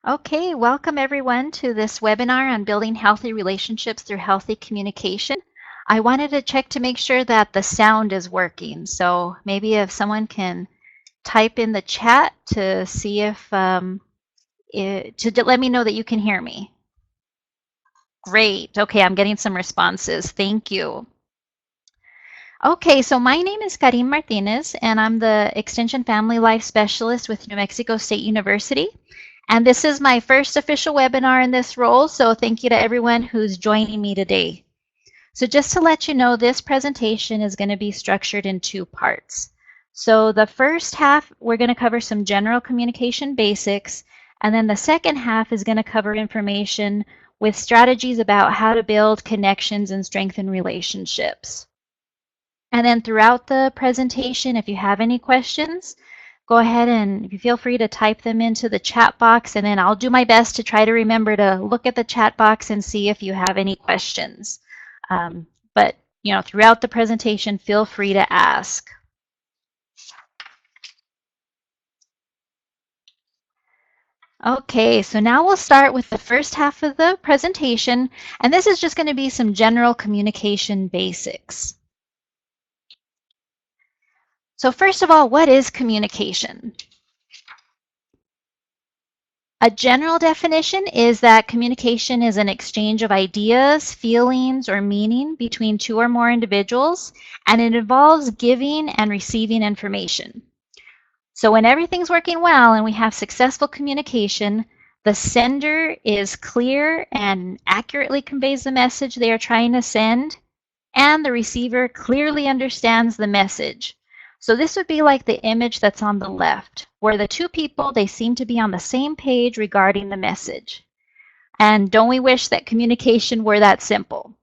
Okay, welcome everyone to this webinar on building healthy relationships through healthy communication. I wanted to check to make sure that the sound is working. So maybe if someone can type in the chat to see if, to let me know that you can hear me. Great. Okay, I'm getting some responses. Thank you. Okay, so my name is Karim Martinez, and I'm the Extension Family Life Specialist with New Mexico State University. And this is my first official webinar in this role, so thank you to everyone who's joining me today. So just to let you know, this presentation is going to be structured in two parts. So the first half, we're going to cover some general communication basics, and then the second half is going to cover information with strategies about how to build connections and strengthen relationships. And then throughout the presentation, if you have any questions, go ahead and feel free to type them into the chat box, and then I'll do my best to try to remember to look at the chat box and see if you have any questions. But throughout the presentation, feel free to ask. Okay, so now we'll start with the first half of the presentation, and this is just going to be some general communication basics. So first of all, what is communication? A general definition is that communication is an exchange of ideas, feelings, or meaning between two or more individuals, and it involves giving and receiving information. So when everything's working well and we have successful communication, the sender is clear and accurately conveys the message they are trying to send, and the receiver clearly understands the message. So this would be like the image that's on the left, where the two people, they seem to be on the same page regarding the message. And don't we wish that communication were that simple?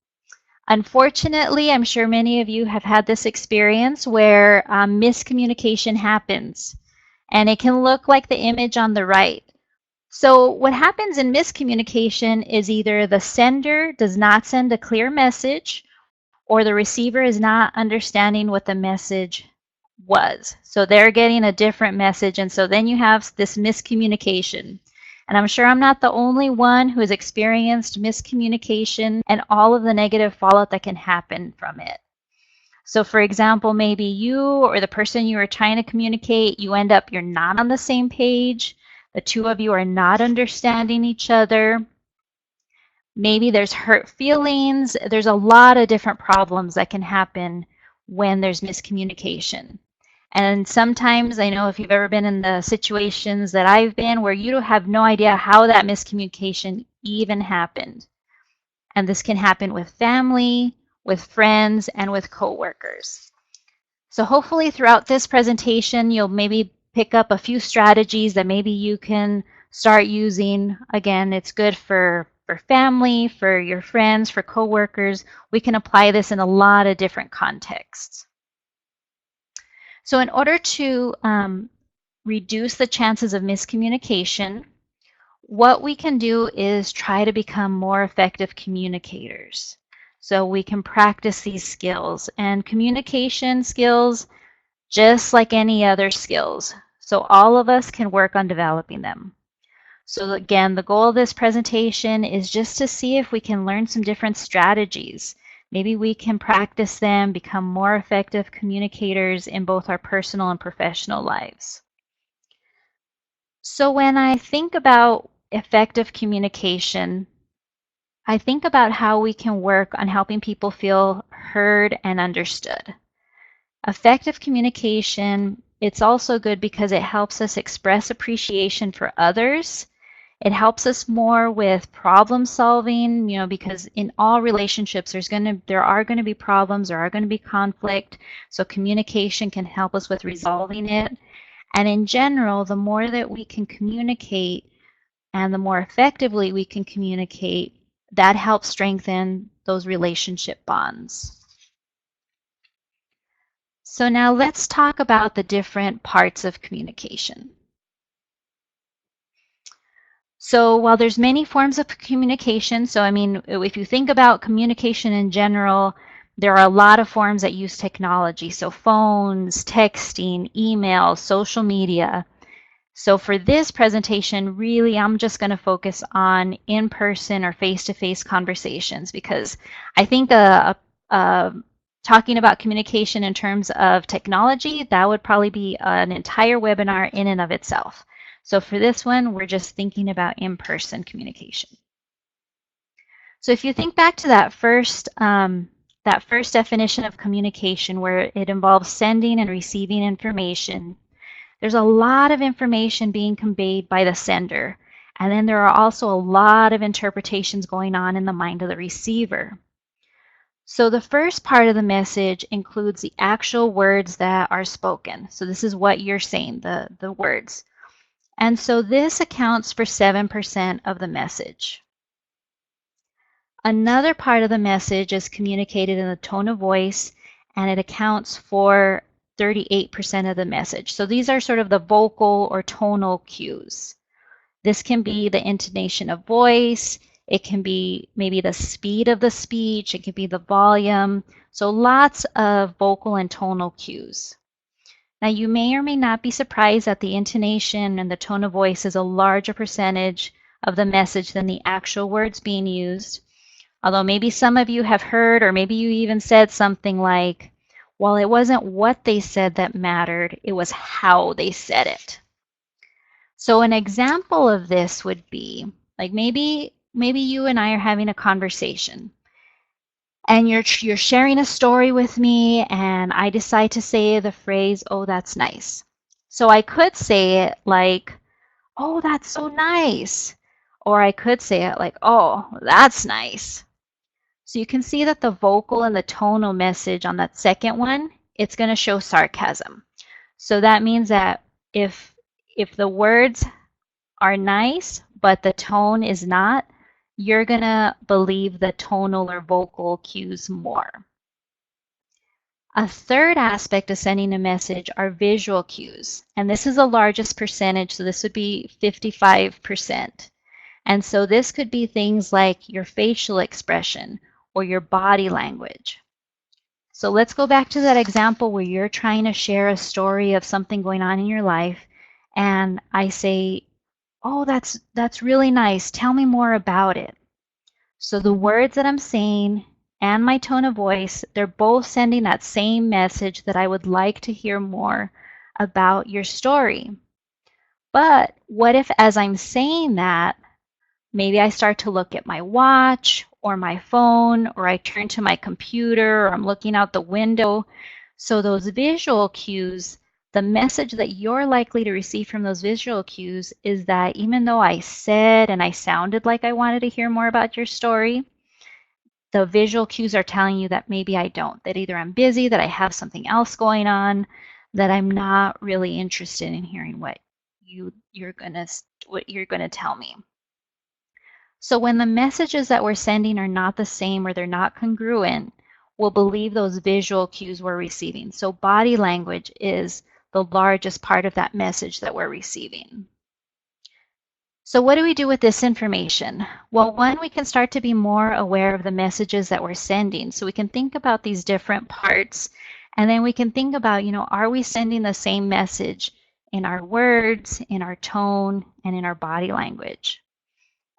Unfortunately, I'm sure many of you have had this experience where miscommunication happens, and it can look like the image on the right. So what happens in miscommunication is either the sender does not send a clear message, or the receiver is not understanding what the message was. So they're getting a different message, and so then you have this miscommunication. And I'm sure I'm not the only one who has experienced miscommunication and all of the negative fallout that can happen from it. So for example, maybe you or the person you are trying to communicate, you're not on the same page. The two of you are not understanding each other. Maybe there's hurt feelings. There's a lot of different problems that can happen when there's miscommunication. And sometimes, I know if you've ever been in the situations that I've been where you have no idea how that miscommunication even happened. And this can happen with family, with friends, and with coworkers. So hopefully throughout this presentation, you'll maybe pick up a few strategies that maybe you can start using. Again, it's good for family, for your friends, for coworkers. We can apply this in a lot of different contexts. So in order to reduce the chances of miscommunication, what we can do is try to become more effective communicators. So we can practice these skills, and communication skills, just like any other skills. So all of us can work on developing them. So again, the goal of this presentation is just to see if we can learn some different strategies. Maybe we can practice them, become more effective communicators in both our personal and professional lives. So when I think about effective communication, I think about how we can work on helping people feel heard and understood. Effective communication, it's also good because it helps us express appreciation for others. It helps us more with problem solving, because in all relationships, there are going to be problems, there are going to be conflict. So communication can help us with resolving it. And in general, the more that we can communicate and the more effectively we can communicate, that helps strengthen those relationship bonds. So now let's talk about the different parts of communication. So while there's many forms of communication, so if you think about communication in general, there are a lot of forms that use technology. So phones, texting, email, social media. So for this presentation, really, I'm just going to focus on in-person or face-to-face conversations, because I think talking about communication in terms of technology, that would probably be an entire webinar in and of itself. So for this one, we're just thinking about in-person communication. So if you think back to that first definition of communication, where it involves sending and receiving information, there's a lot of information being conveyed by the sender, and then there are also a lot of interpretations going on in the mind of the receiver. So the first part of the message includes the actual words that are spoken. So this is what you're saying, the words. And so this accounts for 7% of the message. Another part of the message is communicated in the tone of voice, and it accounts for 38% of the message. So these are sort of the vocal or tonal cues. This can be the intonation of voice. It can be maybe the speed of the speech. It can be the volume. So lots of vocal and tonal cues. Now, you may or may not be surprised that the intonation and the tone of voice is a larger percentage of the message than the actual words being used. Although maybe some of you have heard, or maybe you even said something like, well, it wasn't what they said that mattered, it was how they said it. So an example of this would be, like maybe you and I are having a conversation, and you're sharing a story with me, and I decide to say the phrase, oh, that's nice. So I could say it like, oh, that's so nice. Or I could say it like, oh, that's nice. So you can see that the vocal and the tonal message on that second one, it's going to show sarcasm. So that means that if the words are nice, but the tone is not, you're going to believe the tonal or vocal cues more. A third aspect of sending a message are visual cues. And this is the largest percentage, so this would be 55%. And so this could be things like your facial expression or your body language. So let's go back to that example where you're trying to share a story of something going on in your life, and I say, oh, that's really nice. Tell me more about it. So the words that I'm saying and my tone of voice, they're both sending that same message that I would like to hear more about your story. But what if, as I'm saying that, maybe I start to look at my watch or my phone, or I turn to my computer, or I'm looking out the window. So those visual cues, the message that you're likely to receive from those visual cues is that even though I said and I sounded like I wanted to hear more about your story, the visual cues are telling you that maybe I don't, that either I'm busy, that I have something else going on, that I'm not really interested in hearing what you're gonna tell me. So when the messages that we're sending are not the same or they're not congruent, we'll believe those visual cues we're receiving. So body language is the largest part of that message that we're receiving. So what do we do with this information? Well, one, we can start to be more aware of the messages that we're sending. So we can think about these different parts, and then we can think about, are we sending the same message in our words, in our tone, and in our body language?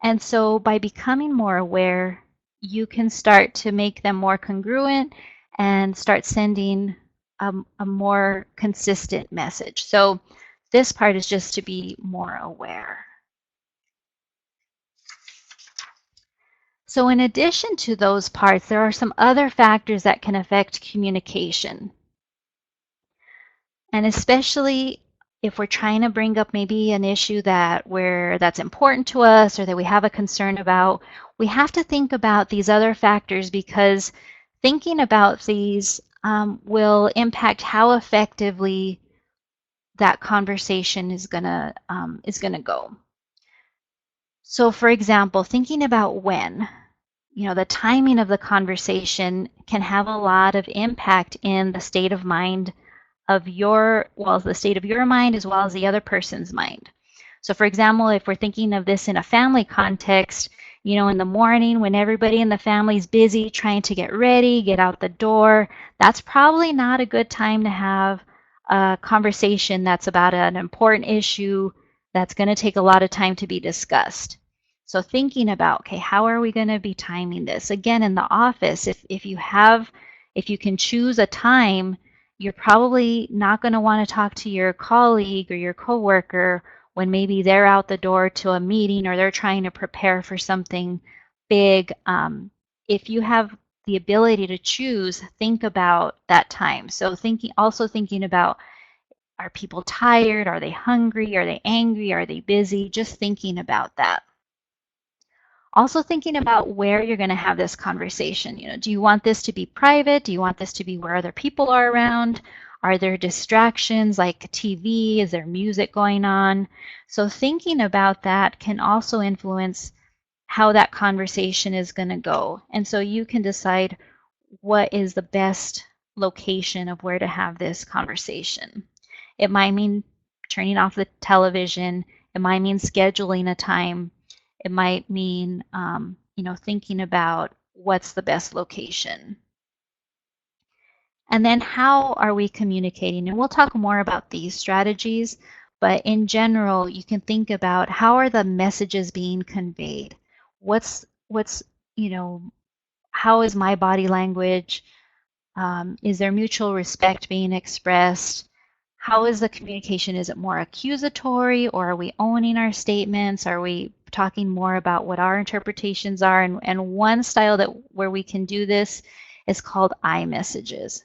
And so by becoming more aware, you can start to make them more congruent and start sending a more consistent message. So this part is just to be more aware. So in addition to those parts, there are some other factors that can affect communication. And especially if we're trying to bring up maybe an issue that's important to us or that we have a concern about, we have to think about these other factors, because thinking about these will impact how effectively that conversation is gonna go. So for example, thinking about when, the timing of the conversation can have a lot of impact in the state of mind of the state of your mind as well as the other person's mind. So for example, if we're thinking of this in a family context, in the morning when everybody in the family is busy trying to get ready, get out the door, that's probably not a good time to have a conversation that's about an important issue that's going to take a lot of time to be discussed. So thinking about, okay, how are we going to be timing this? Again, in the office, if you can choose a time, you're probably not going to want to talk to your colleague or your coworker when maybe they're out the door to a meeting or they're trying to prepare for something big. If you have the ability to choose, think about that time. So thinking about, are people tired? Are they hungry? Are they angry? Are they busy? Just thinking about that. Also thinking about where you're going to have this conversation. Do you want this to be private? Do you want this to be where other people are around? Are there distractions like TV? Is there music going on? So thinking about that can also influence how that conversation is going to go. And so you can decide what is the best location of where to have this conversation. It might mean turning off the television. It might mean scheduling a time. It might mean, thinking about what's the best location. And then how are we communicating? And we'll talk more about these strategies, but in general, you can think about how are the messages being conveyed? What's, how is my body language? Is there mutual respect being expressed? How is the communication? Is it more accusatory, or are we owning our statements? Are we talking more about what our interpretations are? And one style where we can do this is called I messages.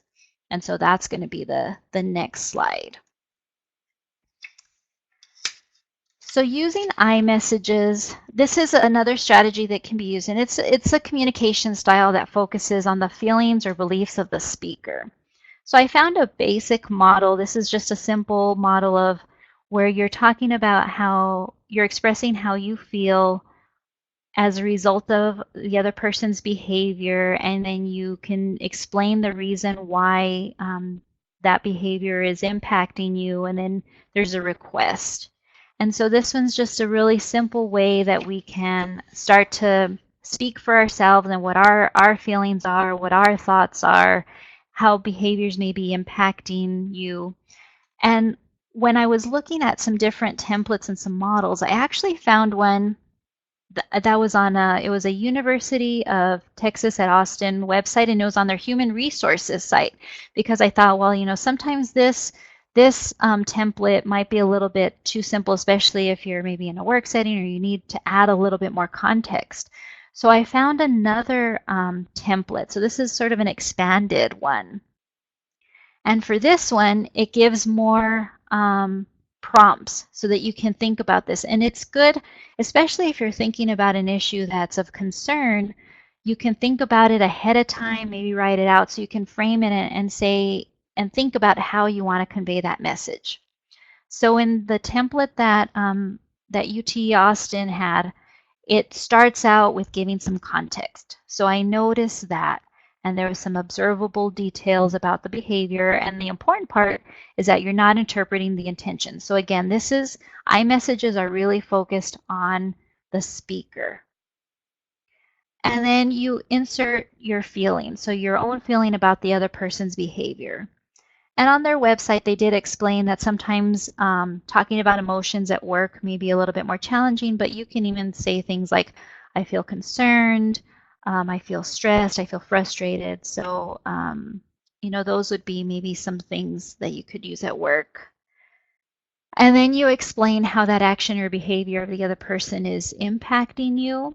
And so that's going to be the next slide. So using I messages, this is another strategy that can be used, and it's a communication style that focuses on the feelings or beliefs of the speaker. So I found a basic model. This is just a simple model of where you're talking about how you're expressing how you feel as a result of the other person's behavior, and then you can explain the reason why that behavior is impacting you, and then there's a request. And so this one's just a really simple way that we can start to speak for ourselves and what our feelings are, what our thoughts are, how behaviors may be impacting you. And when I was looking at some different templates and some models, I actually found one that was on it was a University of Texas at Austin website, and it was on their human resources site, because I thought, well, sometimes this template might be a little bit too simple, especially if you're maybe in a work setting or you need to add a little bit more context. So I found another template. So this is sort of an expanded one. And for this one, it gives more prompts so that you can think about this. And it's good, especially if you're thinking about an issue that's of concern, you can think about it ahead of time, maybe write it out so you can frame it and say, and think about how you want to convey that message. So in the template that UT Austin had, it starts out with giving some context. So I noticed that, and there was some observable details about the behavior, and the important part is that you're not interpreting the intention. So again, I messages are really focused on the speaker. And then you insert your feeling, so your own feeling about the other person's behavior. And on their website, they did explain that sometimes talking about emotions at work may be a little bit more challenging, but you can even say things like, I feel concerned, I feel stressed, I feel frustrated. So, those would be maybe some things that you could use at work. And then you explain how that action or behavior of the other person is impacting you,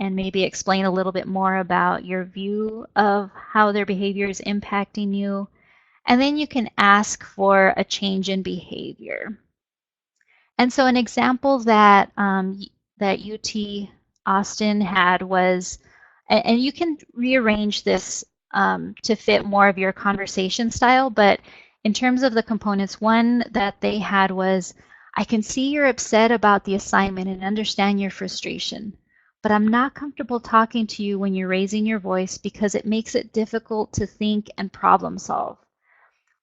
and maybe explain a little bit more about your view of how their behavior is impacting you. And then you can ask for a change in behavior. And so an example that UT Austin had was, and you can rearrange this to fit more of your conversation style, but in terms of the components, one that they had was, I can see you're upset about the assignment and understand your frustration, but I'm not comfortable talking to you when you're raising your voice because it makes it difficult to think and problem solve.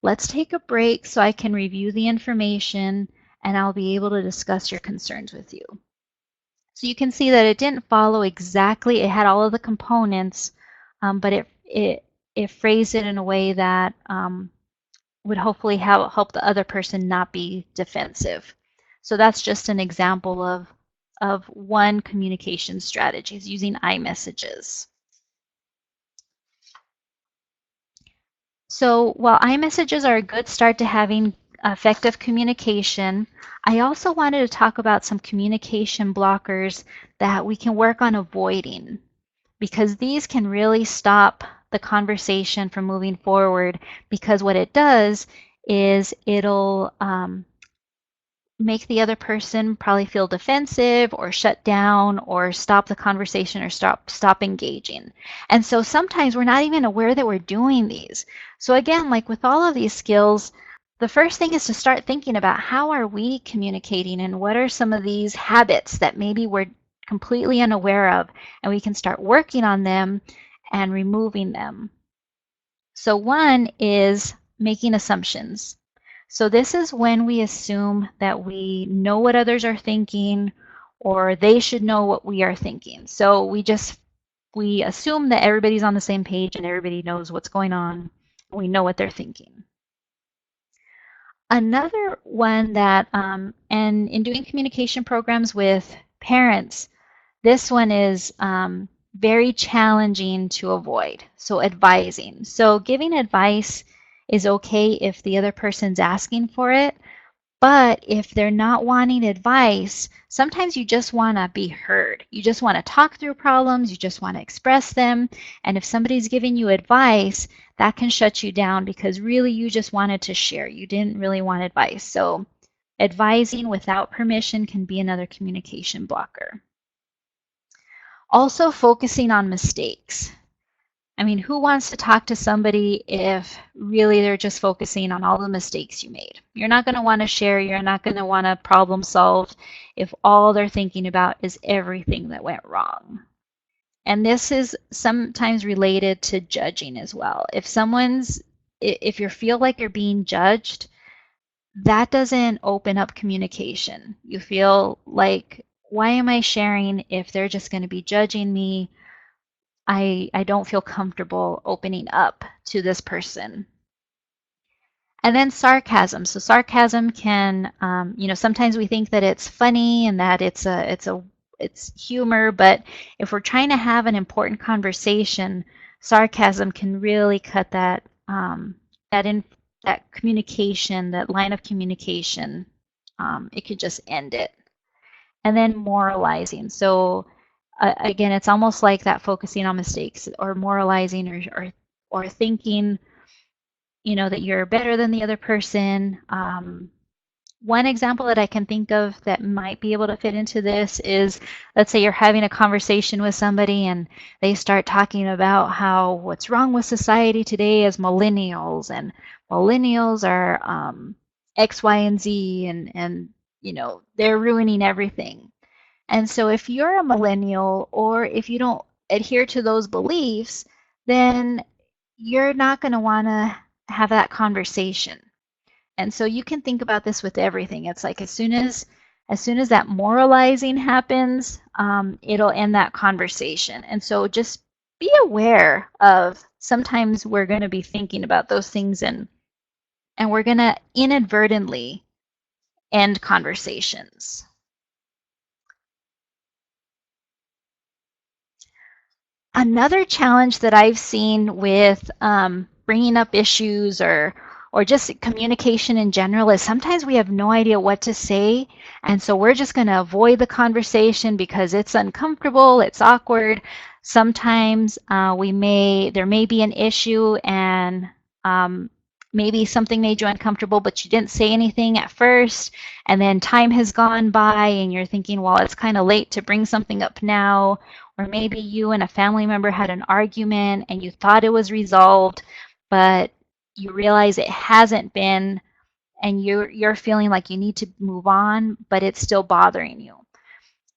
Let's take a break so I can review the information and I'll be able to discuss your concerns with you. So you can see that it didn't follow exactly, it had all of the components, but it phrased it in a way that would hopefully help the other person not be defensive. So that's just an example of one communication strategy, is using iMessages. So while iMessages are a good start to having effective communication, I also wanted to talk about some communication blockers that we can work on avoiding, because these can really stop the conversation from moving forward, because what it does is it'll make the other person probably feel defensive or shut down or stop the conversation or stop engaging. And so sometimes we're not even aware that we're doing these. So again, like with all of these skills, the first thing is to start thinking about how are we communicating and what are some of these habits that maybe we're completely unaware of, and we can start working on them and removing them. So one is making assumptions. So this is when we assume that we know what others are thinking, or they should know what we are thinking. So we assume that everybody's on the same page and everybody knows what's going on. We know what they're thinking. Another one that, and in doing communication programs with parents, this one is very challenging to avoid. So advising. So giving advice is okay if the other person's asking for it, but if they're not wanting advice, sometimes you just want to be heard. You just want to talk through problems, you just want to express them, and if somebody's giving you advice, that can shut you down because really you just wanted to share. You didn't really want advice. So advising without permission can be another communication blocker. Also focusing on mistakes. I mean, who wants to talk to somebody if really they're just focusing on all the mistakes you made? You're not going to want to share. You're not going to want to problem solve if all they're thinking about is everything that went wrong. And this is sometimes related to judging as well. If you feel like you're being judged, that doesn't open up communication. You feel like, why am I sharing if they're just going to be judging me? I don't feel comfortable opening up to this person. And then sarcasm. So sarcasm can, sometimes we think that it's funny and that it's humor, but if we're trying to have an important conversation, sarcasm can really cut that communication, that line of communication. It could just end it. And then moralizing. So again, it's almost like that focusing on mistakes or moralizing or thinking, that you're better than the other person. One example that I can think of that might be able to fit into this is, let's say you're having a conversation with somebody and they start talking about how what's wrong with society today is millennials, and millennials are X, Y, and Z, and they're ruining everything. And so if you're a millennial or if you don't adhere to those beliefs, then you're not going to want to have that conversation. And so you can think about this with everything. It's like as soon as that moralizing happens, it'll end that conversation. And so just be aware of, sometimes we're going to be thinking about those things and we're going to inadvertently end conversations. Another challenge that I've seen with bringing up issues or just communication in general is sometimes we have no idea what to say, and so we're just going to avoid the conversation because it's uncomfortable, it's awkward. Sometimes there may be an issue and maybe something made you uncomfortable, but you didn't say anything at first, and then time has gone by and you're thinking, well, it's kind of late to bring something up now. Or maybe you and a family member had an argument and you thought it was resolved, but you realize it hasn't been, and you're feeling like you need to move on, but it's still bothering you.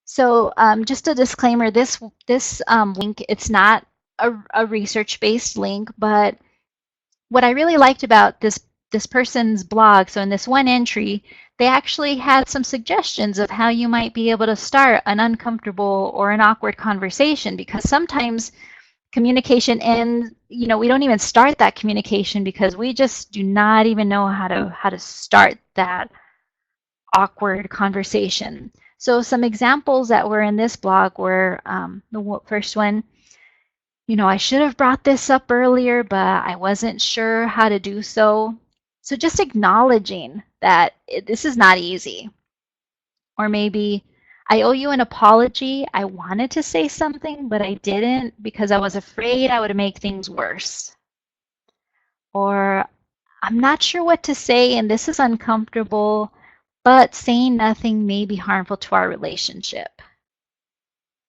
So just a disclaimer, this link, it's not a research-based link, but what I really liked about this person's blog, so in this one entry, they actually had some suggestions of how you might be able to start an uncomfortable or an awkward conversation, because sometimes communication ends, we don't even start that communication because we just do not even know how to start that awkward conversation. So some examples that were in this blog were the first one, I should have brought this up earlier, but I wasn't sure how to do so. So just acknowledging that this is not easy. Or maybe, I owe you an apology. I wanted to say something, but I didn't because I was afraid I would make things worse. Or, I'm not sure what to say and this is uncomfortable, but saying nothing may be harmful to our relationship.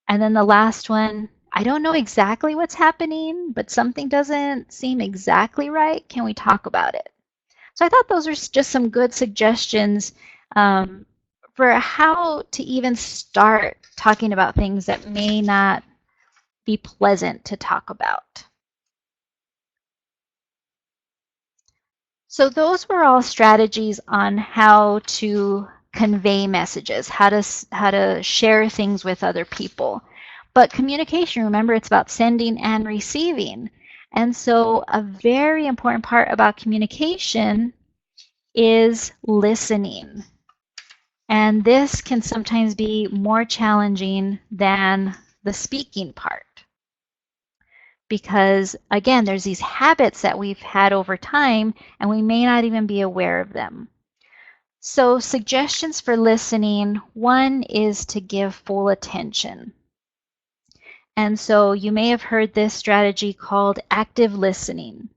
And then the last one, I don't know exactly what's happening, but something doesn't seem exactly right. Can we talk about it? So I thought those are just some good suggestions for how to even start talking about things that may not be pleasant to talk about. So those were all strategies on how to convey messages, how to share things with other people. But communication, remember, it's about sending and receiving. And so a very important part about communication is listening. And this can sometimes be more challenging than the speaking part. Because again, there's these habits that we've had over time and we may not even be aware of them. So suggestions for listening, one is to give full attention. And so you may have heard this strategy called active listening.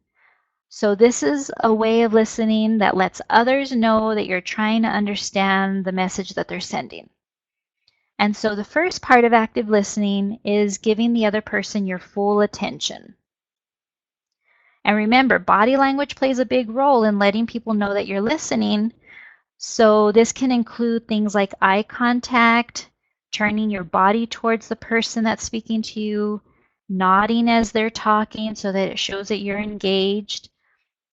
So this is a way of listening that lets others know that you're trying to understand the message that they're sending. And so the first part of active listening is giving the other person your full attention. And remember, body language plays a big role in letting people know that you're listening. So this can include things like eye contact, turning your body towards the person that's speaking to you, nodding as they're talking so that it shows that you're engaged.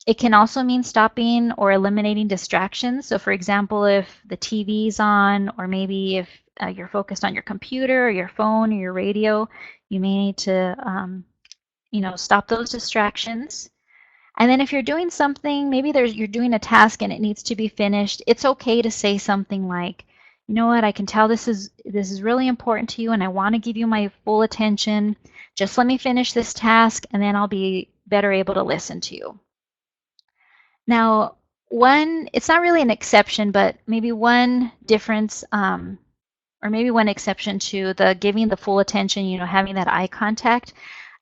It can also mean stopping or eliminating distractions. So for example, if the TV's on, or maybe if you're focused on your computer or your phone or your radio, you may need to stop those distractions. And then if you're doing something, maybe you're doing a task and it needs to be finished, it's okay to say something like, you know what, I can tell this is really important to you and I want to give you my full attention. Just let me finish this task and then I'll be better able to listen to you. Now, it's not really an exception, but maybe one difference, or maybe one exception to the giving the full attention, having that eye contact.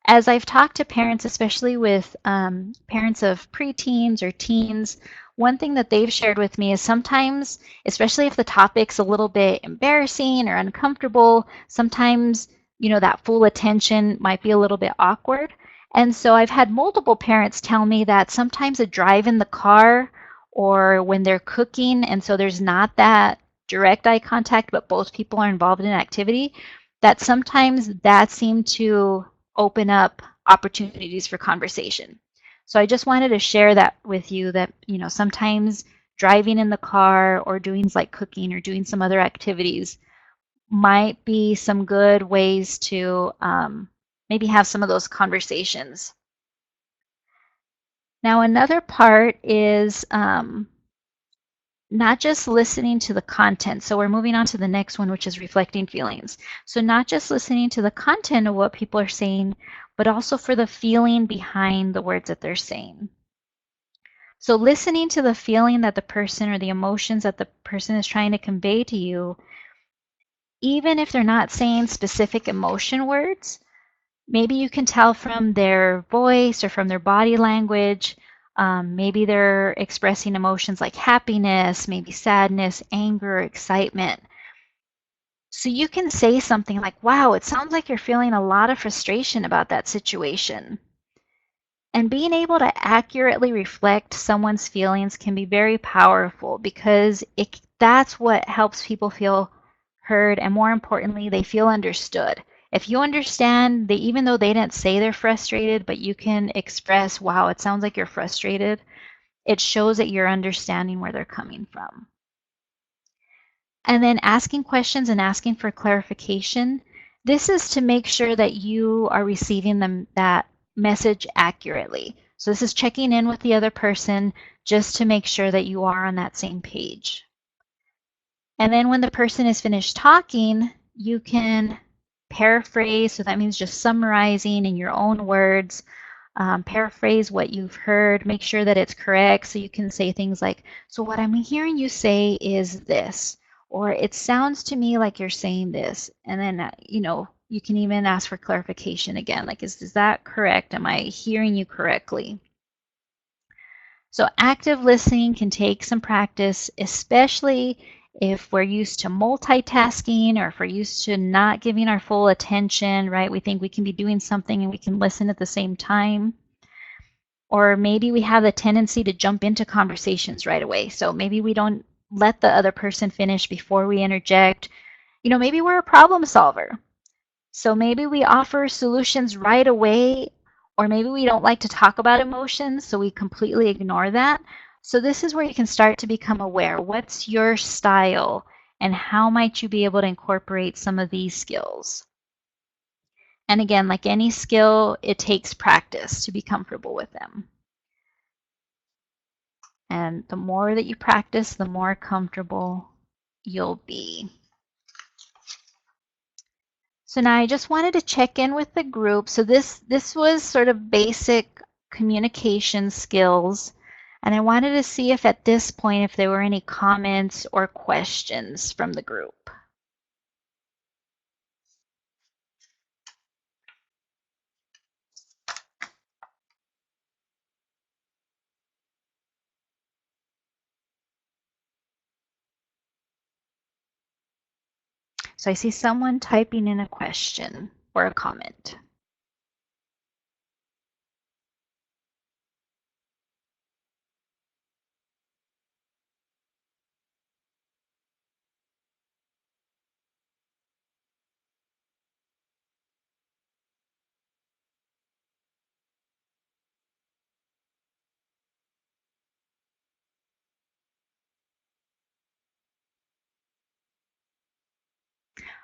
As I've talked to parents, especially with parents of preteens or teens, one thing that they've shared with me is sometimes, especially if the topic's a little bit embarrassing or uncomfortable, sometimes, that full attention might be a little bit awkward. And so I've had multiple parents tell me that sometimes a drive in the car or when they're cooking, and so there's not that direct eye contact, but both people are involved in an activity, that sometimes that seemed to open up opportunities for conversation. So I just wanted to share that with you that, sometimes driving in the car or doing things like cooking or doing some other activities might be some good ways to maybe have some of those conversations. Now, another part is not just listening to the content. So we're moving on to the next one, which is reflecting feelings. So not just listening to the content of what people are saying, but also for the feeling behind the words that they're saying. So listening to the feeling that the person or the emotions that the person is trying to convey to you, even if they're not saying specific emotion words, maybe you can tell from their voice or from their body language. Maybe they're expressing emotions like happiness, maybe sadness, anger, excitement. So you can say something like, wow, it sounds like you're feeling a lot of frustration about that situation. And being able to accurately reflect someone's feelings can be very powerful because that's what helps people feel heard, and more importantly, they feel understood. If you understand, even though they didn't say they're frustrated, but you can express, wow, it sounds like you're frustrated, it shows that you're understanding where they're coming from. And then asking questions and asking for clarification. This is to make sure that you are receiving that message accurately. So this is checking in with the other person just to make sure that you are on that same page. And then when the person is finished talking, you can paraphrase. So that means just summarizing in your own words. Paraphrase what you've heard, make sure that it's correct. So you can say things like, so what I'm hearing you say is this, or it sounds to me like you're saying this. And then, you can even ask for clarification again, like, is that correct? Am I hearing you correctly? So active listening can take some practice, especially if we're used to multitasking or if we're used to not giving our full attention, right? We think we can be doing something and we can listen at the same time. Or maybe we have the tendency to jump into conversations right away. So maybe we don't let the other person finish before we interject. Maybe we're a problem solver. So maybe we offer solutions right away, or maybe we don't like to talk about emotions, so we completely ignore that. So this is where you can start to become aware. What's your style, and how might you be able to incorporate some of these skills? And again, like any skill, it takes practice to be comfortable with them. And the more that you practice, the more comfortable you'll be. So now I just wanted to check in with the group. So this was sort of basic communication skills. And I wanted to see if at this point, if there were any comments or questions from the group. So I see someone typing in a question or a comment.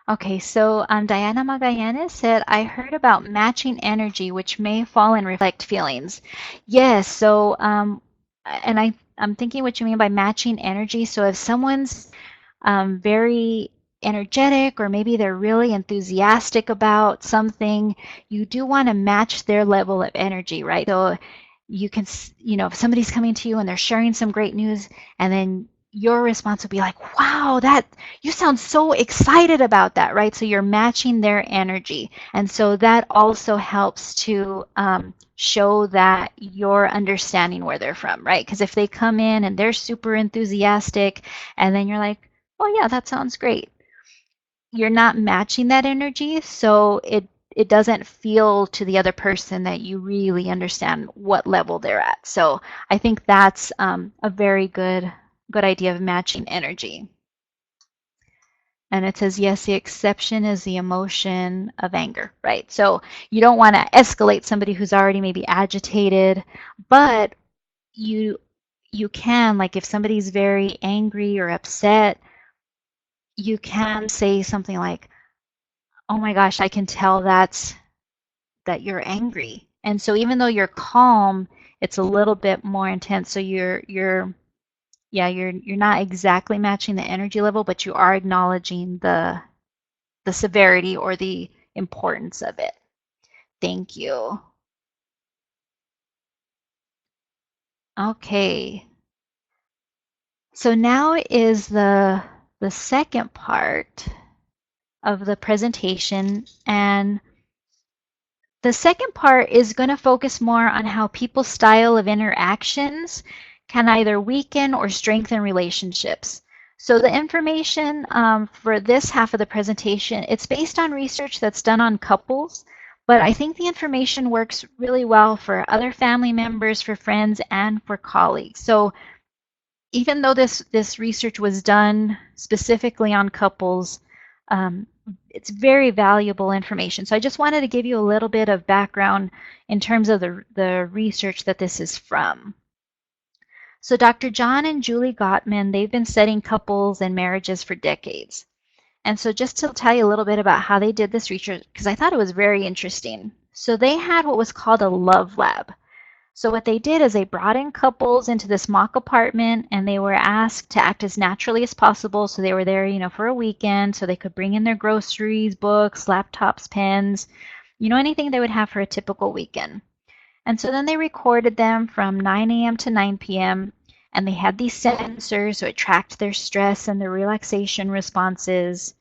Okay, so Diana Magallanes said, I heard about matching energy, which may fall and reflect feelings. Yes, so, and I'm thinking what you mean by matching energy. So if someone's very energetic, or maybe they're really enthusiastic about something, you do want to match their level of energy, right? So you can, if somebody's coming to you and they're sharing some great news, and then your response would be like, wow, that you sound so excited about that, right? So you're matching their energy. And so that also helps to show that you're understanding where they're from, right? Because if they come in and they're super enthusiastic, and then you're like, oh yeah, that sounds great, you're not matching that energy, so it doesn't feel to the other person that you really understand what level they're at. So I think that's a very good idea of matching energy. And it says, yes, the exception is the emotion of anger, right? So you don't want to escalate somebody who's already maybe agitated, but you can, like if somebody's very angry or upset, you can say something like, oh my gosh, I can tell that you're angry. And so even though you're calm, it's a little bit more intense. So you're not exactly matching the energy level, but you are acknowledging the severity or the importance of it. Thank you. Okay. So now is the second part of the presentation, and the second part is going to focus more on how people's style of interactions can either weaken or strengthen relationships. So the information for this half of the presentation, it's based on research that's done on couples, but I think the information works really well for other family members, for friends, and for colleagues. So even though this research was done specifically on couples, it's very valuable information. So I just wanted to give you a little bit of background in terms of the research that this is from. So Dr. John and Julie Gottman, they've been studying couples and marriages for decades. And so just to tell you a little bit about how they did this research, because I thought it was very interesting. So they had what was called a love lab. So what they did is they brought in couples into this mock apartment, and they were asked to act as naturally as possible. So they were there, for a weekend, so they could bring in their groceries, books, laptops, pens, anything they would have for a typical weekend. And so then they recorded them from 9 a.m. to 9 p.m. And they had these sensors, so it tracked their stress and their relaxation responses.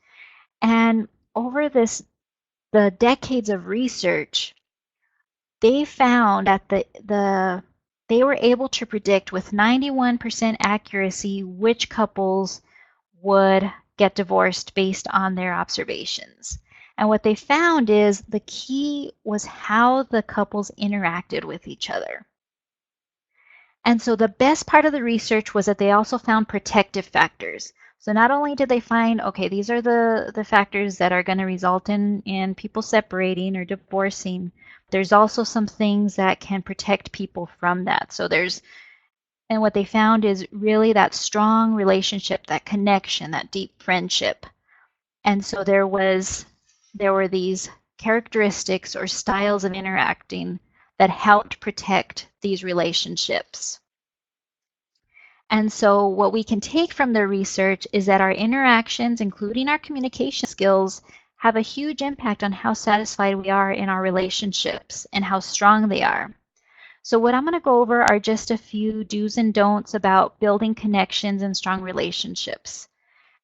And over the decades of research, they found that they were able to predict with 91% accuracy which couples would get divorced based on their observations. And what they found is the key was how the couples interacted with each other. And so the best part of the research was that they also found protective factors. So not only did they find, okay, these are the factors that are going to result in people separating or divorcing, there's also some things that can protect people from that. And what they found is really that strong relationship, that connection, that deep friendship. And so there were these characteristics or styles of interacting that helped protect these relationships. And so what we can take from the research is that our interactions, including our communication skills, have a huge impact on how satisfied we are in our relationships and how strong they are. So what I'm going to go over are just a few do's and don'ts about building connections and strong relationships.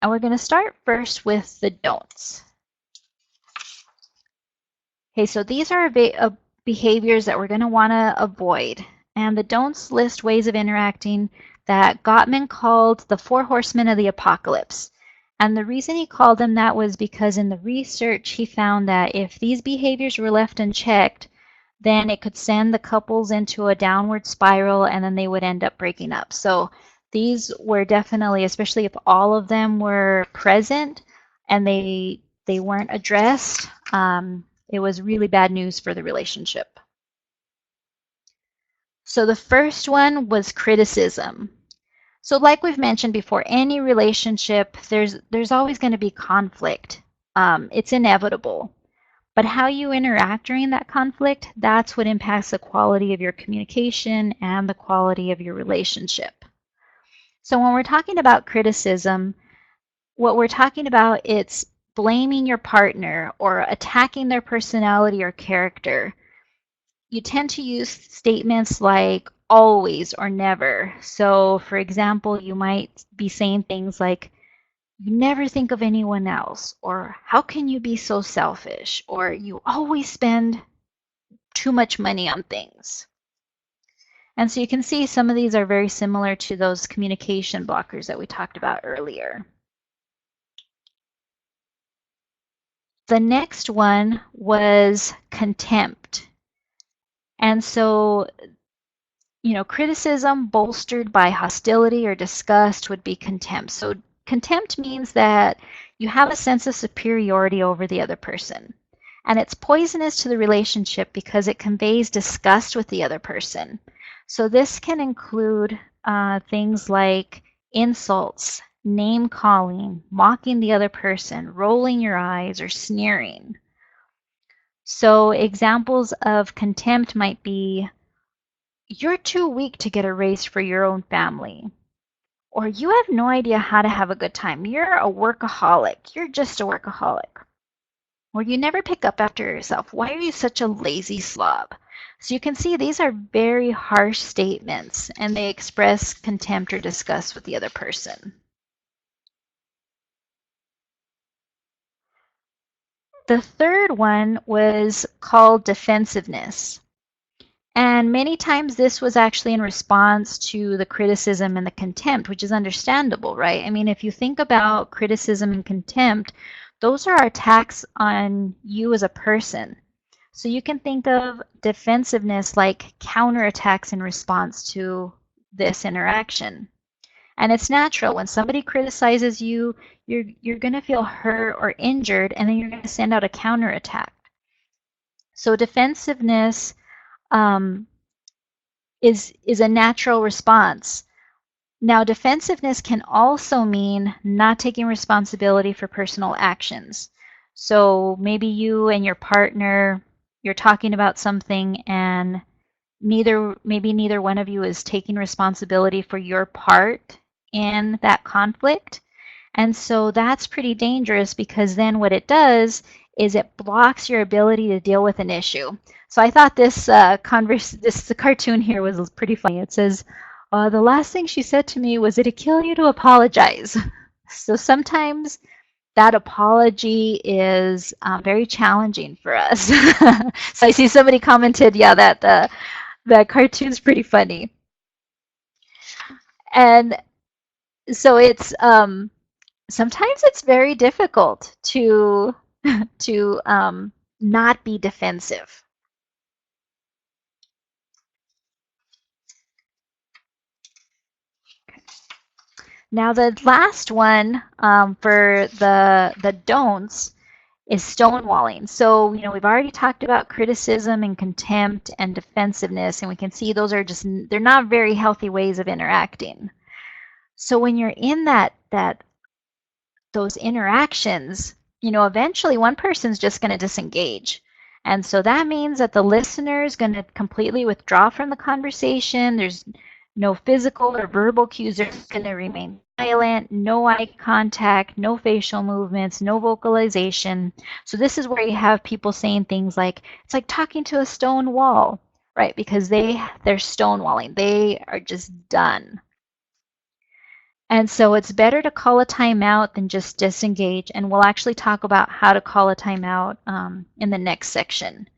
And we're going to start first with the don'ts. Okay, so these are behaviors that we're going to want to avoid. And the don'ts list ways of interacting that Gottman called the 4 horsemen of the apocalypse. And the reason he called them that was because in the research he found that if these behaviors were left unchecked, then it could send the couples into a downward spiral and then they would end up breaking up. So these were definitely, especially if all of them were present and they weren't addressed, it was really bad news for the relationship. So the first one was criticism. So like we've mentioned before, any relationship, there's always going to be conflict. It's inevitable. But how you interact during that conflict, that's what impacts the quality of your communication and the quality of your relationship. So when we're talking about criticism, what we're talking about, it's blaming your partner or attacking their personality or character. You tend to use statements like always or never. So for example, you might be saying things like, you never think of anyone else, or how can you be so selfish, or you always spend too much money on things. And so you can see some of these are very similar to those communication blockers that we talked about earlier. The next one was contempt. And so, criticism bolstered by hostility or disgust would be contempt. So contempt means that you have a sense of superiority over the other person. And it's poisonous to the relationship because it conveys disgust with the other person. So this can include things like insults, name calling, mocking the other person, rolling your eyes, or sneering. So examples of contempt might be, you're too weak to get a raise for your own family. Or you have no idea how to have a good time. You're a workaholic. You're just a workaholic. Or you never pick up after yourself. Why are you such a lazy slob? So you can see these are very harsh statements and they express contempt or disgust with the other person. The third one was called defensiveness. And many times this was actually in response to the criticism and the contempt, which is understandable, right? I mean, if you think about criticism and contempt, those are attacks on you as a person. So you can think of defensiveness like counterattacks in response to this interaction. And it's natural. When somebody criticizes you, you're going to feel hurt or injured, and then you're going to send out a counterattack. So defensiveness is a natural response. Now, defensiveness can also mean not taking responsibility for personal actions. So maybe you and your partner, you're talking about something and maybe neither one of you is taking responsibility for your part in that conflict. And so that's pretty dangerous, because then what it does is it blocks your ability to deal with an issue. So I thought this this cartoon here was pretty funny. It says, the last thing she said to me was, "Did it kill you to apologize?" So sometimes that apology is very challenging for us. So I see somebody commented, yeah, that the cartoon's pretty funny. And so it's sometimes it's very difficult to to not be defensive. Now the last one for the don'ts is stonewalling. So, we've already talked about criticism and contempt and defensiveness, and we can see those are they're not very healthy ways of interacting. So when you're in those interactions, eventually one person's just going to disengage. And so that means that the listener is going to completely withdraw from the conversation. There's no physical or verbal cues. They're going to remain silent, no eye contact, no facial movements, no vocalization. So this is where you have people saying things like, it's like talking to a stone wall, right? Because they're stonewalling. They are just done. And so it's better to call a timeout than just disengage. And we'll actually talk about how to call a timeout in the next section.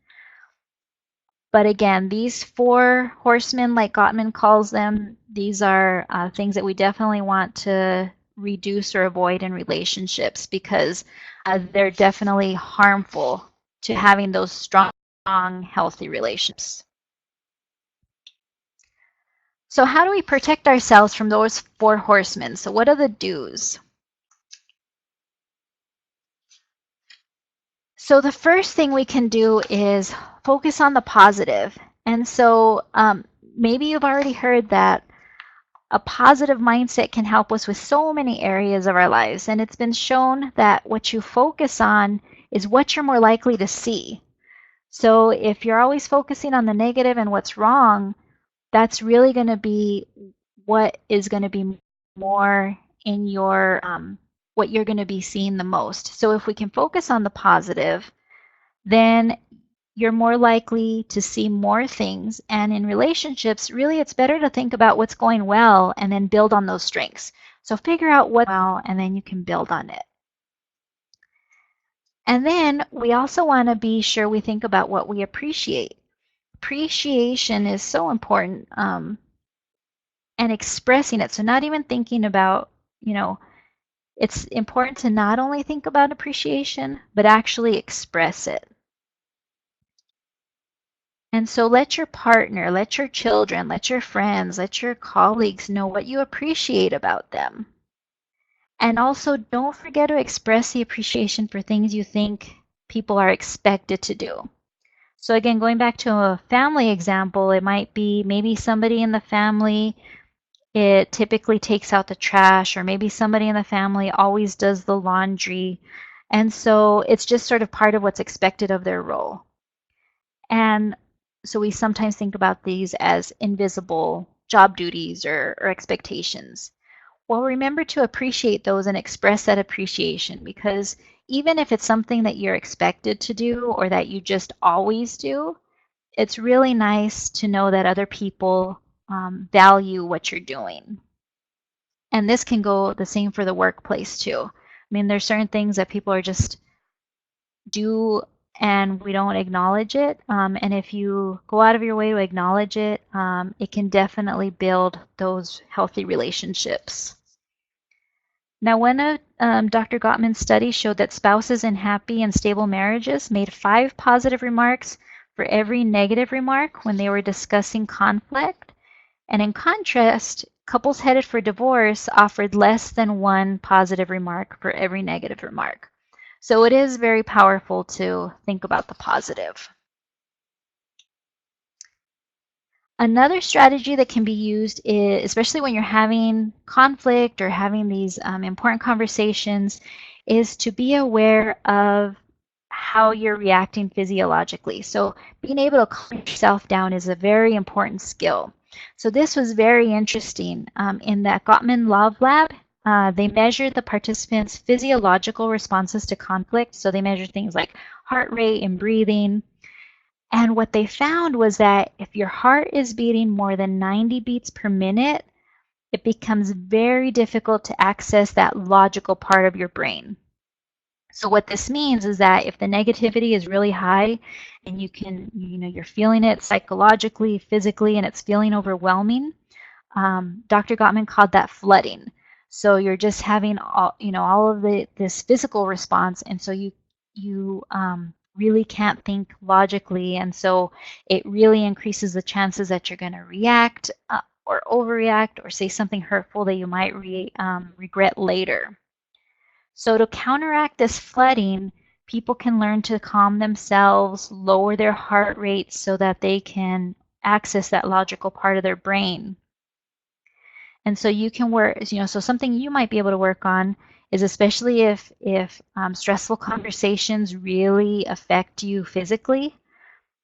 But again, these 4 horsemen, like Gottman calls them, these are things that we definitely want to reduce or avoid in relationships, because they're definitely harmful to having those strong, healthy relationships. So how do we protect ourselves from those 4 horsemen? So what are the do's? So the first thing we can do is focus on the positive. And so maybe you've already heard that a positive mindset can help us with so many areas of our lives. And it's been shown that what you focus on is what you're more likely to see. So if you're always focusing on the negative and what's wrong, that's really going to be what is going to be more in your what you're going to be seeing the most. So if we can focus on the positive, then you're more likely to see more things. And in relationships, really, it's better to think about what's going well and then build on those strengths. So figure out what's well, and then you can build on it. And then we also want to be sure we think about what we appreciate. Appreciation is so important, and expressing it. So not even thinking about, it's important to not only think about appreciation, but actually express it. And so let your partner, let your children, let your friends, let your colleagues know what you appreciate about them. And also don't forget to express the appreciation for things you think people are expected to do. So again, going back to a family example, it might be maybe somebody in the family, it typically takes out the trash, or maybe somebody in the family always does the laundry. And so it's just sort of part of what's expected of their role. And so we sometimes think about these as invisible job duties or expectations. Well, remember to appreciate those and express that appreciation, because even if it's something that you're expected to do or that you just always do, it's really nice to know that other people value what you're doing. And this can go the same for the workplace too. I mean, there's certain things that people are just do and we don't acknowledge it. And if you go out of your way to acknowledge it, it can definitely build those healthy relationships. Now, one of Dr. Gottman's studies showed that spouses in happy and stable marriages made 5 positive remarks for every negative remark when they were discussing conflict. And in contrast, couples headed for divorce offered less than 1 positive remark for every negative remark. So it is very powerful to think about the positive. Another strategy that can be used, is, especially when you're having conflict or having these important conversations, is to be aware of how you're reacting physiologically. So being able to calm yourself down is a very important skill. So this was very interesting. In that Gottman Love Lab, they measured the participants' physiological responses to conflict. So they measured things like heart rate and breathing. And what they found was that if your heart is beating more than 90 beats per minute, it becomes very difficult to access that logical part of your brain. So what this means is that if the negativity is really high and you're feeling it psychologically, physically, and it's feeling overwhelming, Dr. Gottman called that flooding. So you're just having all of this physical response, and so you really can't think logically, and so it really increases the chances that you're going to react or overreact or say something hurtful that you might regret later. So to counteract this flooding, people can learn to calm themselves, lower their heart rate so that they can access that logical part of their brain. And so you can work, so something you might be able to work on is, especially if stressful conversations really affect you physically,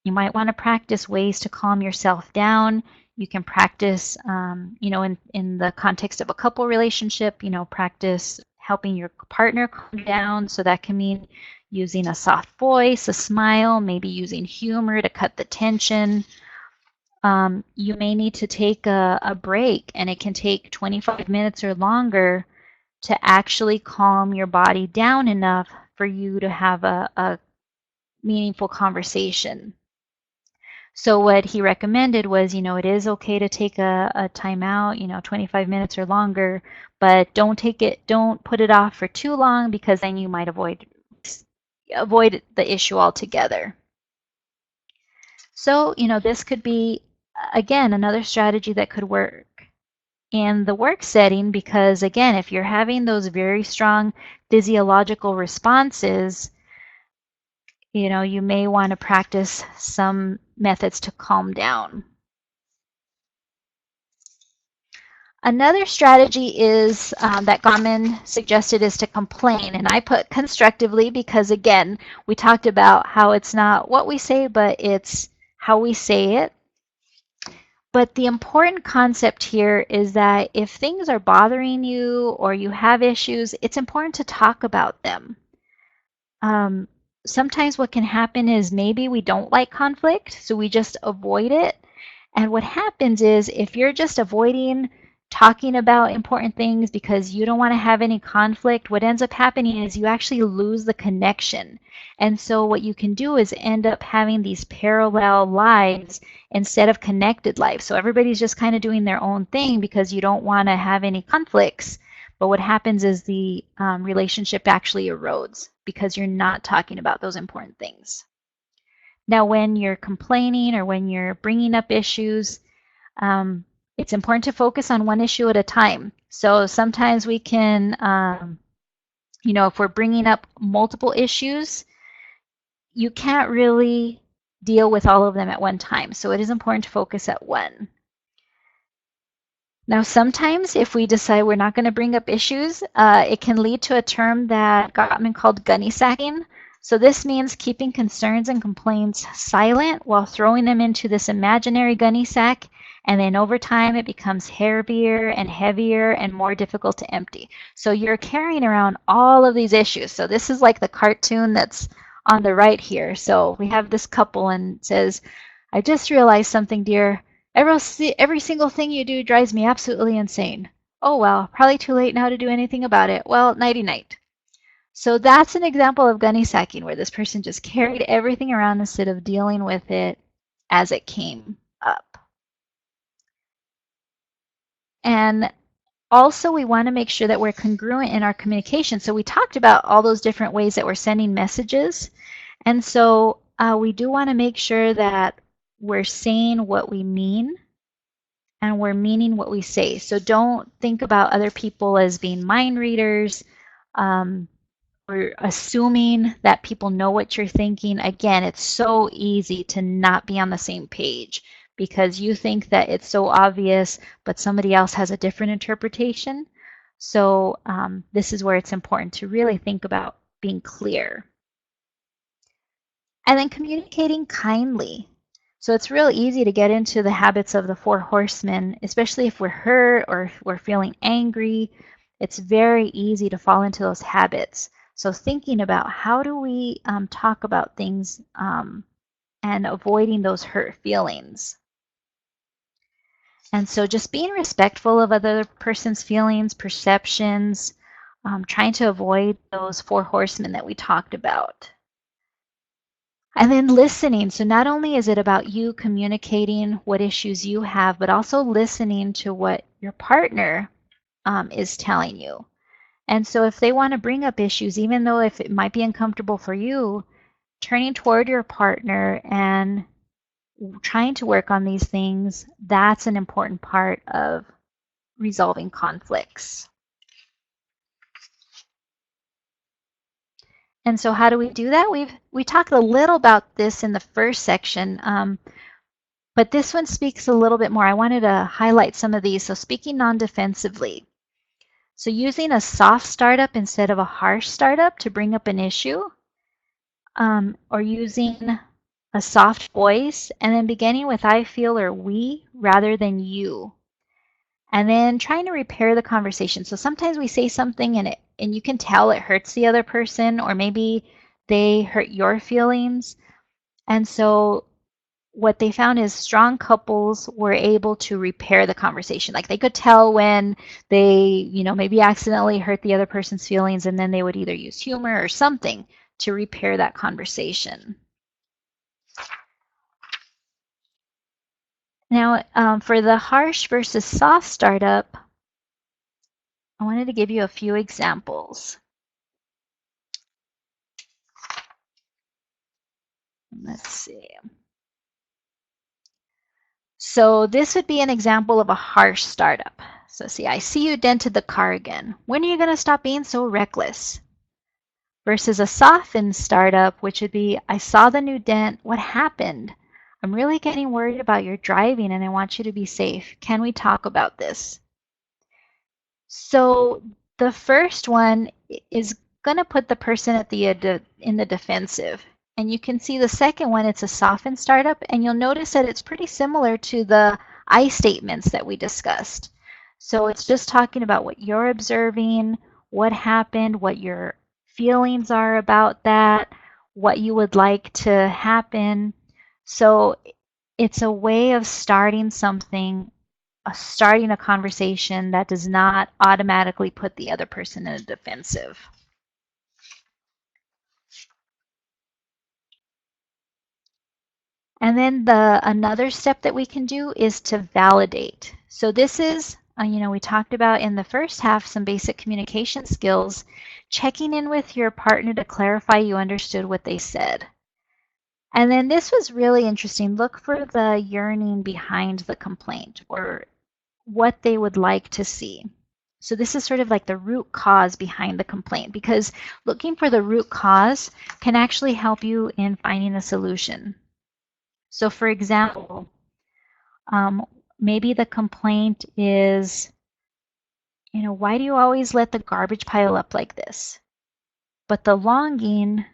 you might want to practice ways to calm yourself down. You can practice, in the context of a couple relationship, practice helping your partner calm down. So that can mean using a soft voice, a smile, maybe using humor to cut the tension. You may need to take a break, and it can take 25 minutes or longer to actually calm your body down enough for you to have a meaningful conversation. So what he recommended was, it is okay to take a timeout, 25 minutes or longer, but don't put it off for too long, because then you might avoid the issue altogether. So, this could be, again, another strategy that could work in the work setting, because, again, if you're having those very strong physiological responses, you may want to practice some methods to calm down. Another strategy is that Gottman suggested is to complain, and I put constructively because, again, we talked about how it's not what we say, but it's how we say it. But the important concept here is that if things are bothering you or you have issues, it's important to talk about them. Sometimes what can happen is maybe we don't like conflict, so we just avoid it. And what happens is, if you're just avoiding talking about important things because you don't want to have any conflict, what ends up happening is you actually lose the connection. And so what you can do is end up having these parallel lives instead of connected lives. So everybody's just kind of doing their own thing because you don't want to have any conflicts. But what happens is the relationship actually erodes because you're not talking about those important things. Now, when you're complaining or when you're bringing up issues, it's important to focus on one issue at a time. So sometimes we can, if we're bringing up multiple issues, you can't really deal with all of them at one time. So it is important to focus at one. Now, sometimes if we decide we're not going to bring up issues, it can lead to a term that Gottman called gunny sacking. So this means keeping concerns and complaints silent while throwing them into this imaginary gunny sack, and then over time it becomes heavier and heavier and more difficult to empty. So you're carrying around all of these issues. So this is like the cartoon that's on the right here. So we have this couple, and it says, "I just realized something, dear. Every single thing you do drives me absolutely insane. Oh well, probably too late now to do anything about it. Well, nighty-night." So that's an example of gunny sacking, where this person just carried everything around instead of dealing with it as it came up. And also, we want to make sure that we're congruent in our communication. So we talked about all those different ways that we're sending messages. And so we do want to make sure that we're saying what we mean and we're meaning what we say. So don't think about other people as being mind readers. We're assuming that people know what you're thinking. Again, it's so easy to not be on the same page because you think that it's so obvious, but somebody else has a different interpretation. So this is where it's important to really think about being clear. And then communicating kindly. So it's real easy to get into the habits of the four horsemen, especially if we're hurt or if we're feeling angry. It's very easy to fall into those habits. So thinking about how do we talk about things and avoiding those hurt feelings. And so just being respectful of other person's feelings, perceptions, trying to avoid those four horsemen that we talked about. And then listening. So not only is it about you communicating what issues you have, but also listening to what your partner is telling you. And so if they want to bring up issues, even though if it might be uncomfortable for you, turning toward your partner and trying to work on these things, that's an important part of resolving conflicts. And so how do we do that? We talked a little about this in the first section, but this one speaks a little bit more. I wanted to highlight some of these. So speaking non-defensively. So using a soft startup instead of a harsh startup to bring up an issue, or using a soft voice and then beginning with I feel or we rather than you. And then trying to repair the conversation. So sometimes we say something and you can tell it hurts the other person, or maybe they hurt your feelings. And so what they found is strong couples were able to repair the conversation. Like they could tell when they, maybe accidentally hurt the other person's feelings, and then they would either use humor or something to repair that conversation. Now, for the harsh versus soft startup, I wanted to give you a few examples. Let's see. So this would be an example of a harsh startup. So see, I see you dented the car again. When are you going to stop being so reckless? Versus a softened startup, which would be, I saw the new dent. What happened? I'm really getting worried about your driving and I want you to be safe. Can we talk about this? So the first one is going to put the person at in the defensive. And you can see the second one, it's a softened startup, and you'll notice that it's pretty similar to the I statements that we discussed. So it's just talking about what you're observing, what happened, what your feelings are about that, what you would like to happen. So it's a way of starting something, starting a conversation that does not automatically put the other person in a defensive. And then another step that we can do is to validate. So this is, we talked about in the first half some basic communication skills, checking in with your partner to clarify you understood what they said. And then this was really interesting. Look for the yearning behind the complaint, or what they would like to see. So this is sort of like the root cause behind the complaint, because looking for the root cause can actually help you in finding a solution. So for example, maybe the complaint is, why do you always let the garbage pile up like this? But the longing,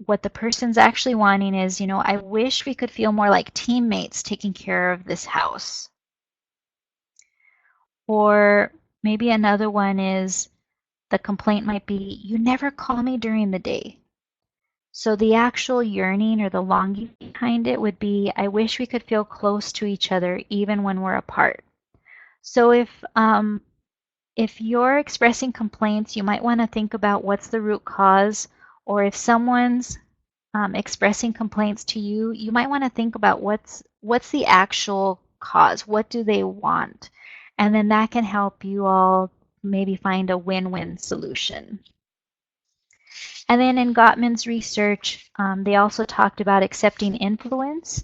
what the person's actually wanting is, I wish we could feel more like teammates taking care of this house. Or maybe another one is, the complaint might be, you never call me during the day. So the actual yearning or the longing behind it would be, I wish we could feel close to each other even when we're apart. So if you're expressing complaints, you might want to think about what's the root cause, or if someone's expressing complaints to you, you might want to think about what's the actual cause, what do they want, and then that can help you all maybe find a win-win solution. And then in Gottman's research, they also talked about accepting influence.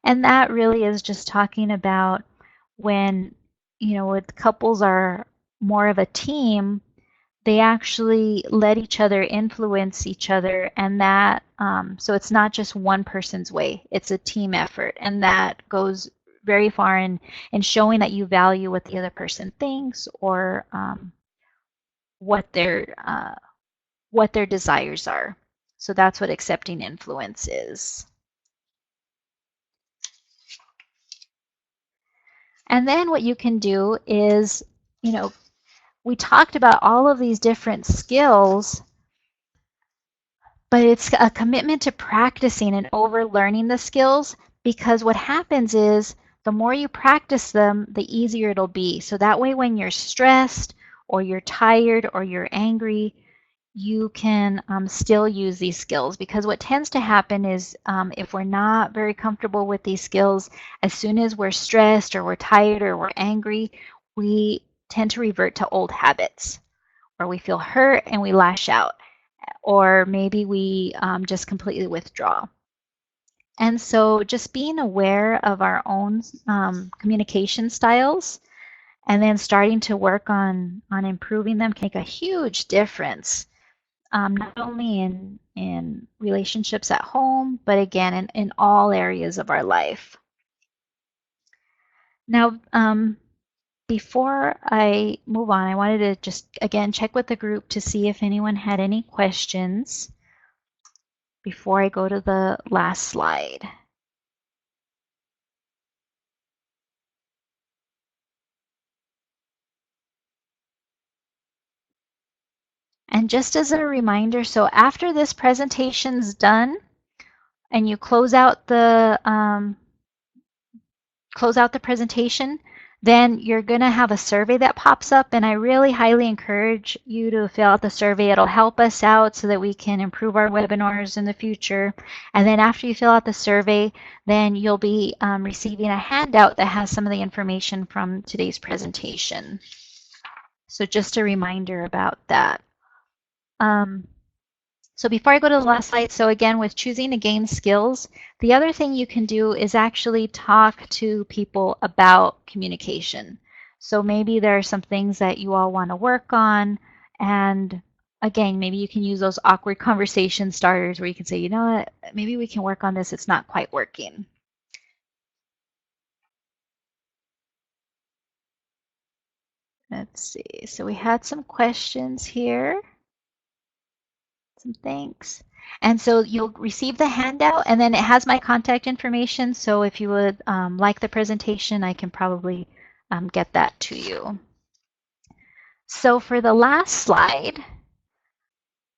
And that really is just talking about when, with couples are more of a team, they actually let each other influence each other. And that, so it's not just one person's way, it's a team effort. And that goes very far in showing that you value what the other person thinks, or what their desires are. So that's what accepting influence is. And then what you can do is, we talked about all of these different skills, but it's a commitment to practicing and over learning the skills, because what happens is the more you practice them, the easier it'll be. So that way when you're stressed or you're tired or you're angry, you can still use these skills, because what tends to happen is if we're not very comfortable with these skills, as soon as we're stressed or we're tired or we're angry, we tend to revert to old habits, or we feel hurt and we lash out, or maybe we just completely withdraw. And so just being aware of our own communication styles and then starting to work on improving them can make a huge difference, not only in relationships at home, but again, in all areas of our life. Now, before I move on, I wanted to just, again, check with the group to see if anyone had any questions before I go to the last slide. And just as a reminder, so after this presentation's done and you close out the presentation, then you're going to have a survey that pops up, and I really highly encourage you to fill out the survey. It'll help us out so that we can improve our webinars in the future. And then after you fill out the survey, then you'll be receiving a handout that has some of the information from today's presentation. So just a reminder about that. So before I go to the last slide, so again, with choosing to gain skills, the other thing you can do is actually talk to people about communication. So maybe there are some things that you all want to work on, and again, maybe you can use those awkward conversation starters where you can say, you know what, maybe we can work on this, it's not quite working. Let's see, so we had some questions here. Thanks. And so you'll receive the handout, and then it has my contact information. So if you would like the presentation, I can probably get that to you. So for the last slide,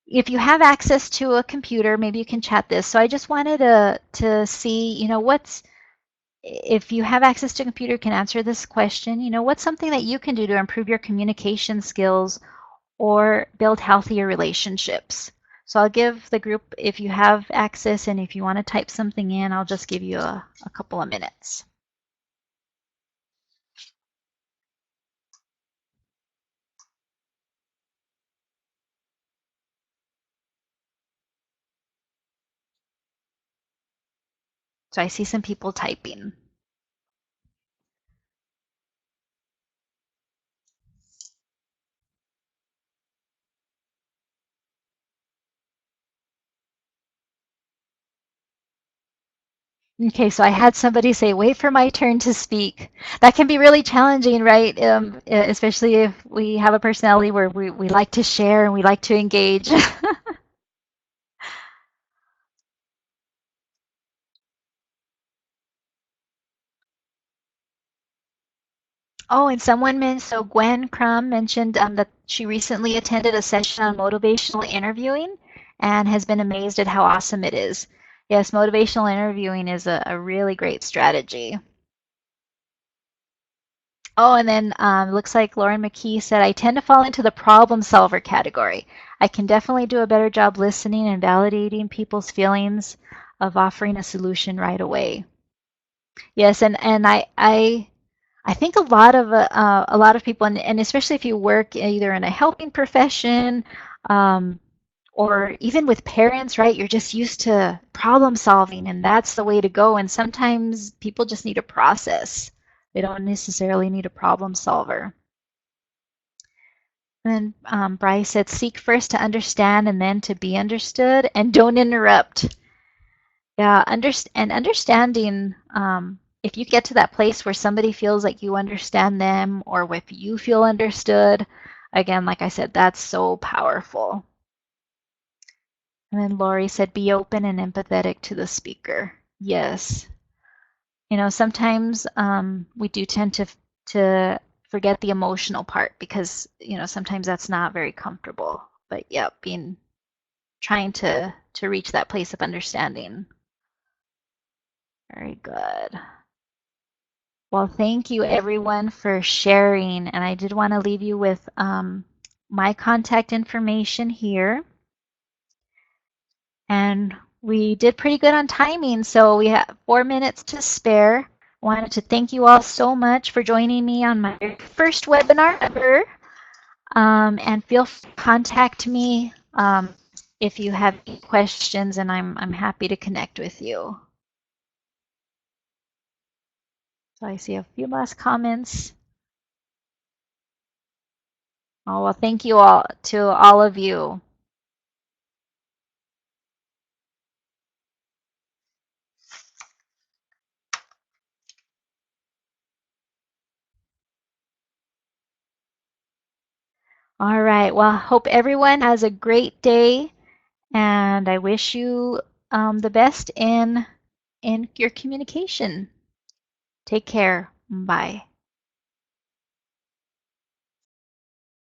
if you have access to a computer, maybe you can chat this. So I just wanted to see, if you have access to a computer, can answer this question. What's something that you can do to improve your communication skills or build healthier relationships? So I'll give the group, if you have access and if you want to type something in, I'll just give you a couple of minutes. So I see some people typing. Okay, so I had somebody say, wait for my turn to speak. That can be really challenging, right? Especially if we have a personality where we like to share and we like to engage. Oh, and so Gwen Crum mentioned that she recently attended a session on motivational interviewing and has been amazed at how awesome it is. Yes, motivational interviewing is a really great strategy. Oh, and then looks like Lauren McKee said, I tend to fall into the problem solver category. I can definitely do a better job listening and validating people's feelings of offering a solution right away. Yes, and I think a lot of people, and especially if you work either in a helping profession or even with parents, right? You're just used to problem solving, and that's the way to go. And sometimes people just need a process. They don't necessarily need a problem solver. And then Bryce said, seek first to understand and then to be understood, and don't interrupt. Yeah, understanding, if you get to that place where somebody feels like you understand them or if you feel understood, again, like I said, that's so powerful. And then Lori said, be open and empathetic to the speaker. Yes. Sometimes we do tend to forget the emotional part because, sometimes that's not very comfortable. But yeah, trying to reach that place of understanding. Very good. Well, thank you everyone for sharing. And I did want to leave you with my contact information here. And we did pretty good on timing, so we have 4 minutes to spare. Wanted to thank you all so much for joining me on my first webinar ever. And feel free to contact me if you have any questions, and I'm happy to connect with you. So I see a few last comments. Oh, well, thank you all to all of you. All right. Well, I hope everyone has a great day, and I wish you the best in your communication. Take care. Bye.